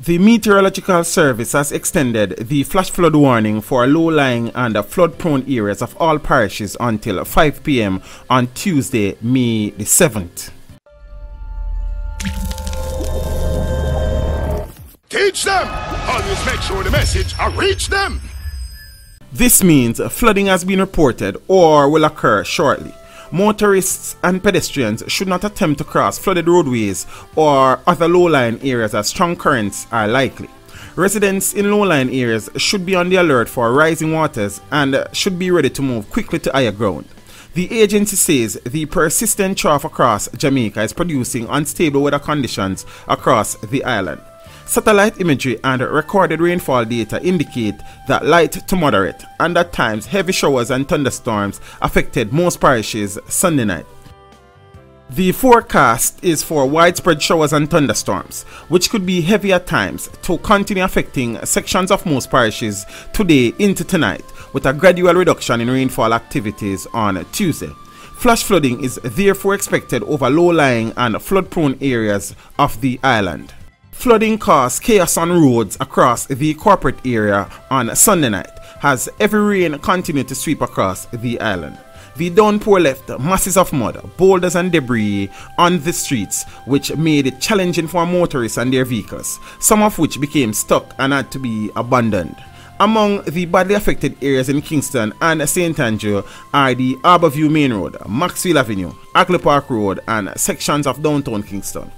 The Meteorological Service has extended the flash flood warning for low-lying and flood-prone areas of all parishes until 5 p.m. on Tuesday, May the 7th. Teach them! Always make sure the message reach them! This means flooding has been reported or will occur shortly. Motorists and pedestrians should not attempt to cross flooded roadways or other low-lying areas as strong currents are likely. Residents in low-lying areas should be on the alert for rising waters and should be ready to move quickly to higher ground. The agency says the persistent trough across Jamaica is producing unstable weather conditions across the island. Satellite imagery and recorded rainfall data indicate that light to moderate and at times heavy showers and thunderstorms affected most parishes Sunday night. The forecast is for widespread showers and thunderstorms, which could be heavy at times, to continue affecting sections of most parishes today into tonight, with a gradual reduction in rainfall activities on Tuesday. Flash flooding is therefore expected over low-lying and flood-prone areas of the island. Flooding caused chaos on roads across the corporate area on Sunday night as heavy rain continued to sweep across the island. The downpour left masses of mud, boulders and debris on the streets, which made it challenging for motorists and their vehicles, some of which became stuck and had to be abandoned. Among the badly affected areas in Kingston and St. Andrew are the Harbourview Main Road, Maxwell Avenue, Ackley Park Road and sections of downtown Kingston.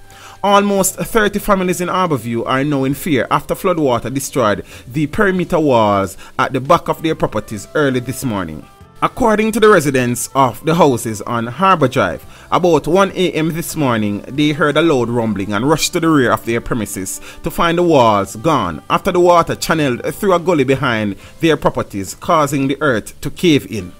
Almost 30 families in Harbourview are now in fear after floodwater destroyed the perimeter walls at the back of their properties early this morning. According to the residents of the houses on Harbour Drive, about 1 a.m. this morning they heard a loud rumbling and rushed to the rear of their premises to find the walls gone after the water channeled through a gully behind their properties, causing the earth to cave in.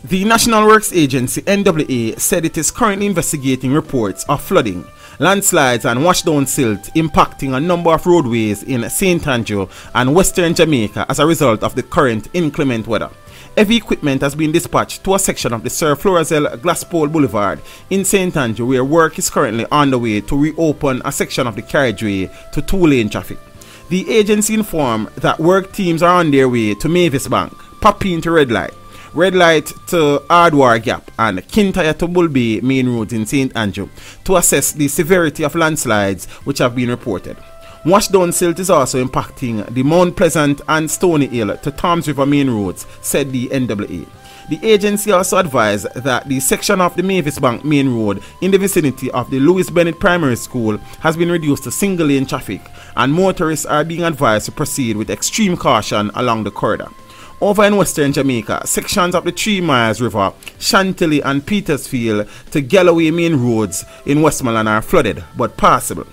The National Works Agency NWA said it is currently investigating reports of flooding, landslides and washdown silt impacting a number of roadways in St. Andrew and Western Jamaica as a result of the current inclement weather. Heavy equipment has been dispatched to a section of the Sir Florazel Glaspole Boulevard in St. Andrew where work is currently underway to reopen a section of the carriageway to two-lane traffic. The agency informed that work teams are on their way to Mavis Bank, Papine to Red Light to Hardware Gap and Kintyre to Bull Bay main roads in St. Andrew to assess the severity of landslides which have been reported. Washdown silt is also impacting the Mount Pleasant and Stony Hill to Toms River main roads, said the NWA. The agency also advised that the section of the Mavis Bank main road in the vicinity of the Louis Bennett Primary School has been reduced to single lane traffic and motorists are being advised to proceed with extreme caution along the corridor. Over in Western Jamaica, sections of the 3 Miles River, Chantilly and Petersfield to Galloway main roads in Westmoreland are flooded but passable.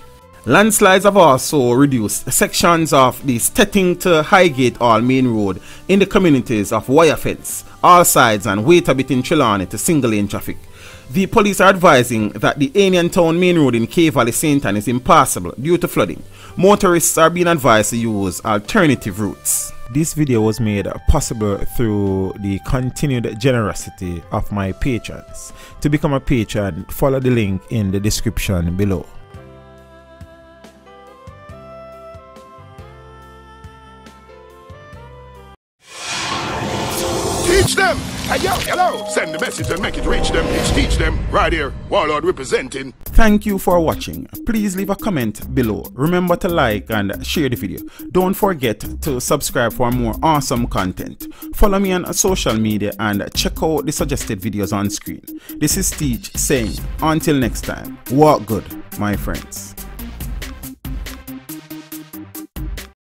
Landslides have also reduced sections of the Stetting to Highgate Hall main road in the communities of Wirefence, Allsides and Waitabit in Trelawney to single lane traffic. The police are advising that the Anion Town main road in Cave Valley St. Anne is impassable due to flooding. Motorists are being advised to use alternative routes. This video was made possible through the continued generosity of my patrons. To become a patron, follow the link in the description below. Teach them! Hey, yo, hello! Send the message and make it reach them. Teach them. Right here, Warlord representing. Thank you for watching. Please leave a comment below. Remember to like and share the video. Don't forget to subscribe for more awesome content. Follow me on social media and check out the suggested videos on screen. This is Teach saying, until next time, walk good, my friends.